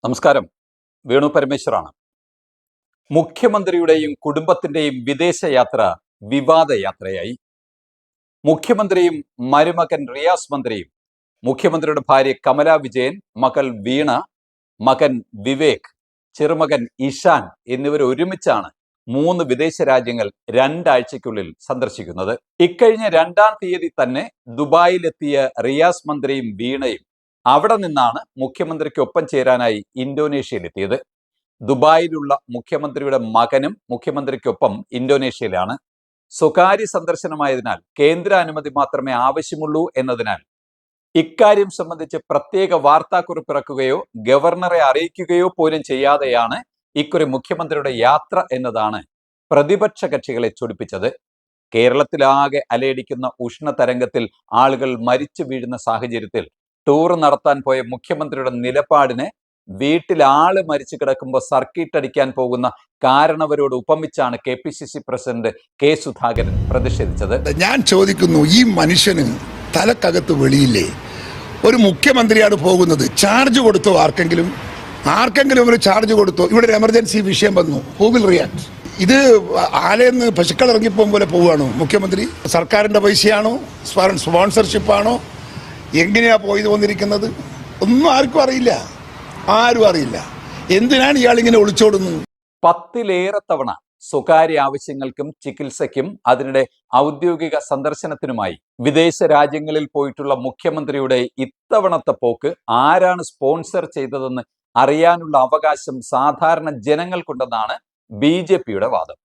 നമസ്കാരം. വേണു പരമേശ്വറാണ്. മുഖ്യമന്ത്രിയുടെയും കുടുംബത്തിന്റെയും വിദേശയാത്ര വിവാദ യാത്രയായി. മുഖ്യമന്ത്രിയും മരുമകൻ റിയാസ് മന്ത്രിയും, മുഖ്യമന്ത്രിയുടെ ഭാര്യ കമല വിജയൻ, മകൾ വീണ, മകൻ വിവേക്, ചെറുമകൻ ഇഷാൻ എന്നിവർ ഒരുമിച്ചാണ് 3 വിദേശ രാജ്യങ്ങൾ 2 ആഴ്ചയ്ക്കുള്ളിൽ സന്ദർശിക്കുന്നത്. ഇക്കഴിഞ്ഞ 2-ാം തീയതി തന്നെ ദുബായിലെത്തിയ റിയാസ് മന്ത്രിയും വീണയും അവിടെ നിന്നാണ് മുഖ്യമന്ത്രിക്കൊപ്പം ചേരാനായി ഇന്തോനേഷ്യയിലെത്തിയത്. ദുബായിലുള്ള മുഖ്യമന്ത്രിയുടെ മകനും മുഖ്യമന്ത്രിക്കൊപ്പം ഇന്തോനേഷ്യയിലാണ്. സ്വകാര്യ സന്ദർശനമായതിനാൽ കേന്ദ്ര അനുമതി മാത്രമേ ആവശ്യമുള്ളൂ എന്നതിനാൽ ഇക്കാര്യം സംബന്ധിച്ച് പ്രത്യേക വാർത്താക്കുറിപ്പ് ഇറക്കുകയോ ഗവർണറെ അറിയിക്കുകയോ പോലും ചെയ്യാതെയാണ് ഇക്കുറി മുഖ്യമന്ത്രിയുടെ യാത്ര എന്നതാണ് പ്രതിപക്ഷ കക്ഷികളെ ചൊടിപ്പിച്ചത്. കേരളത്തിലാകെ അലയടിക്കുന്ന ഉഷ്ണതരംഗത്തിൽ ആളുകൾ മരിച്ചു വീഴുന്ന സാഹചര്യത്തിൽ ടൂർ നടത്താൻ പോയ മുഖ്യമന്ത്രിയുടെ നിലപാടിനെ വീട്ടിൽ ആള് മരിച്ചു കിടക്കുമ്പോൾ സർക്കിട്ട് അടിക്കാൻ പോകുന്ന കാരണവരോട് ഉപമിച്ചാണ് KPCC പ്രസിഡന്റ് കെ സുധാകരൻ പ്രതിഷേധിച്ചത്. ഞാൻ ചോദിക്കുന്നു, ഈ മനുഷ്യന് തലക്കകത്ത് വെളിയില്ലേ? ഒരു മുഖ്യമന്ത്രിയാണ് പോകുന്നത്, ചാർജ് കൊടുത്തോ? ആർക്കെങ്കിലും ഒരു ചാർജ് കൊടുത്തോ? ഇവിടെ ഒരു എമർജൻസി വിഷയം വന്നു, ഹൂ വിൽ റിയാക്ട്? ഇത് ആലയെന്ന് പശുക്കൾ ഇറങ്ങിപ്പോകും പോലെ പോവുകയാണോ മുഖ്യമന്ത്രി? സർക്കാരിന്റെ പൈസയാണോ? സ്പോൺസർഷിപ്പാണോ? എങ്ങനെയാ പോയി വന്നിരിക്കുന്നത്? ഒന്നും ആർക്കും അറിയില്ല. എന്തിനാണ് ഇയാൾ ഇങ്ങനെ ഒളിച്ചോടുന്നത്? 10-ലേറെ തവണ സ്വകാര്യ ആവശ്യങ്ങൾക്കും ചികിത്സയ്ക്കും അതിനിടെ ഔദ്യോഗിക സന്ദർശനത്തിനുമായി വിദേശ രാജ്യങ്ങളിൽ പോയിട്ടുള്ള മുഖ്യമന്ത്രിയുടെ ഇത്തവണത്തെ പോക്ക് ആരാണ് സ്പോൺസർ ചെയ്തതെന്ന് അറിയാനുള്ള അവകാശം സാധാരണ ജനങ്ങൾക്കുണ്ടെന്നാണ് BJPയുടെ വാദം.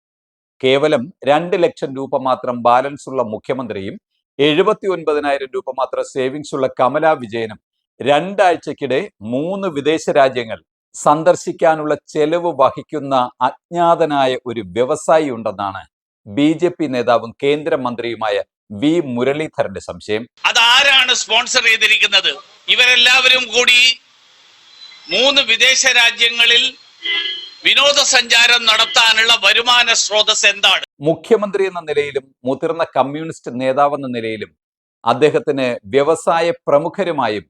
കേവലം 2 ലക്ഷം രൂപ മാത്രം ബാലൻസ് ഉള്ള മുഖ്യമന്ത്രിയും 79,000 രൂപ മാത്രം സേവിങ്സ് ഉള്ള കമല വിജയനും 2 ആഴ്ചക്കിടെ 3 വിദേശ രാജ്യങ്ങൾ സന്ദർശിക്കാനുള്ള ചെലവ് വഹിക്കുന്ന അജ്ഞാതനായ ഒരു വ്യവസായി ഉണ്ടെന്നാണ് BJP നേതാവും കേന്ദ്രമന്ത്രിയുമായ വി മുരളീധരന്റെ സംശയം. അതാരാണ് സ്പോൺസർ ചെയ്തിരിക്കുന്നത്? ഇവരെല്ലാവരും കൂടി 3 വിദേശ രാജ്യങ്ങളിൽ വിനോദസഞ്ചാരം നടത്താനുള്ള വരുമാന സ്രോതസ് എന്താണ്? മുഖ്യമന്ത്രി എന്ന നിലയിലും മുതിർന്ന കമ്മ്യൂണിസ്റ്റ് നേതാവെന്ന നിലയിലും അദ്ദേഹത്തിന് വ്യവസായ പ്രമുഖരുമായും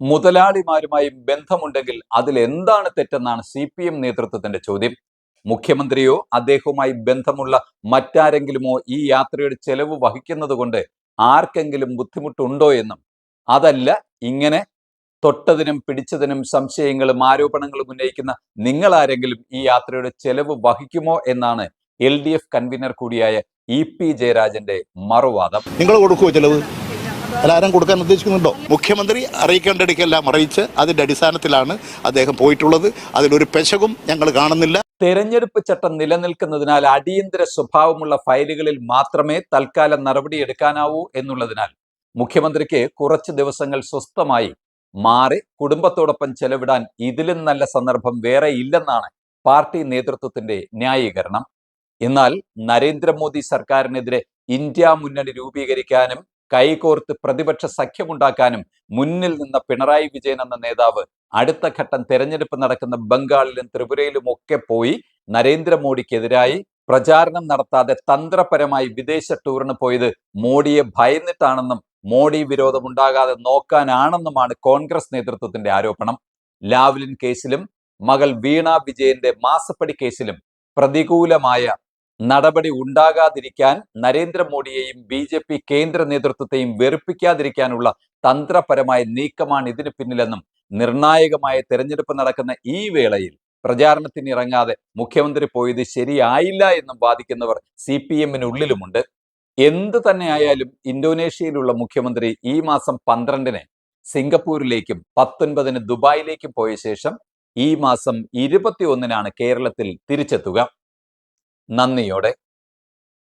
മുതലാളിമാരുമായും ബന്ധമുണ്ടെങ്കിൽ അതിൽ എന്താണ് തെറ്റെന്നാണ് CPM നേതൃത്വത്തിന്റെ ചോദ്യം. മുഖ്യമന്ത്രിയോ അദ്ദേഹവുമായി ബന്ധമുള്ള മറ്റാരെങ്കിലുമോ ഈ യാത്രയുടെ ചെലവ് വഹിക്കുന്നത് കൊണ്ട് ആർക്കെങ്കിലും ബുദ്ധിമുട്ടുണ്ടോ എന്നും, അതല്ല ഇങ്ങനെ തൊട്ടതിനും പിടിച്ചതിനും സംശയങ്ങളും ആരോപണങ്ങളും ഉന്നയിക്കുന്ന നിങ്ങൾ ആരെങ്കിലും ഈ യാത്രയുടെ ചെലവ് വഹിക്കുമോ എന്നാണ് LDF കൺവീനർ കൂടിയായ EP ജയരാജന്റെ മറുവാദം. നിങ്ങൾ കൊടുക്കുമോ ചെലവ്? എല്ലാവരും കൊടുക്കാൻ ഉദ്ദേശിക്കുന്നുണ്ടോ? മുഖ്യമന്ത്രി അറിയിക്കേണ്ടടിക്കെല്ലാം അറിയിച്ച് അതിന്റെ അടിസ്ഥാനത്തിലാണ് അദ്ദേഹം പോയിട്ടുള്ളത്. അതിലൊരു പെശകും ഞങ്ങൾ കാണുന്നില്ല. തെരഞ്ഞെടുപ്പ് ചട്ടം നിലനിൽക്കുന്നതിനാൽ അടിയന്തര സ്വഭാവമുള്ള ഫയലുകളിൽ മാത്രമേ തൽക്കാലം നടപടിയെടുക്കാനാവൂ എന്നുള്ളതിനാൽ മുഖ്യമന്ത്രിക്ക് കുറച്ച് ദിവസങ്ങൾ സ്വസ്ഥമായി മാറി കുടുംബത്തോടൊപ്പം ചെലവിടാൻ ഇതിലും നല്ല സന്ദർഭം വേറെ ഇല്ലെന്നാണ് പാർട്ടി നേതൃത്വത്തിന്റെ ന്യായീകരണം. എന്നാൽ നരേന്ദ്രമോദി സർക്കാരിനെതിരെ ഇന്ത്യ മുന്നണി രൂപീകരിക്കാനും കൈകോർത്ത് പ്രതിപക്ഷ സഖ്യമുണ്ടാക്കാനും മുന്നിൽ നിന്ന പിണറായി വിജയൻ എന്ന നേതാവ് അടുത്ത ഘട്ടം തെരഞ്ഞെടുപ്പ് നടക്കുന്ന ബംഗാളിലും ത്രിപുരയിലും ഒക്കെ പോയി നരേന്ദ്രമോദിക്കെതിരായി പ്രചാരണം നടത്താതെ തന്ത്രപരമായി വിദേശ ടൂറിന് പോയത് മോഡിയെ ഭയന്നിട്ടാണെന്നും മോഡി വിരോധം ഉണ്ടാകാതെ നോക്കാനാണെന്നുമാണ് കോൺഗ്രസ് നേതൃത്വത്തിന്റെ ആരോപണം. ലാവ്ലിൻ കേസിലും മകൾ വീണ വിജയന്റെ മാസപ്പടി കേസിലും പ്രതികൂലമായ നടപടി ഉണ്ടാകാതിരിക്കാൻ നരേന്ദ്രമോദിയെയും BJP കേന്ദ്ര നേതൃത്വത്തെയും വെറുപ്പിക്കാതിരിക്കാനുള്ള തന്ത്രപരമായ നീക്കമാണ് ഇതിന് പിന്നിലെന്നും, നിർണായകമായ തെരഞ്ഞെടുപ്പ് നടക്കുന്ന ഈ വേളയിൽ പ്രചാരണത്തിന് ഇറങ്ങാതെ മുഖ്യമന്ത്രി പോയത് ശരിയായില്ല എന്നും വാദിക്കുന്നവർ CPM-നുള്ളിലുമുണ്ട്. എന്ത് തന്നെയായാലും ഇന്തോനേഷ്യയിലുള്ള മുഖ്യമന്ത്രി ഈ മാസം 12-ന് സിംഗപ്പൂരിലേക്കും 19-ന് ദുബായിലേക്കും പോയ ശേഷം ഈ മാസം 21-നാണ് കേരളത്തിൽ തിരിച്ചെത്തുക. നന്ദിയോടെ.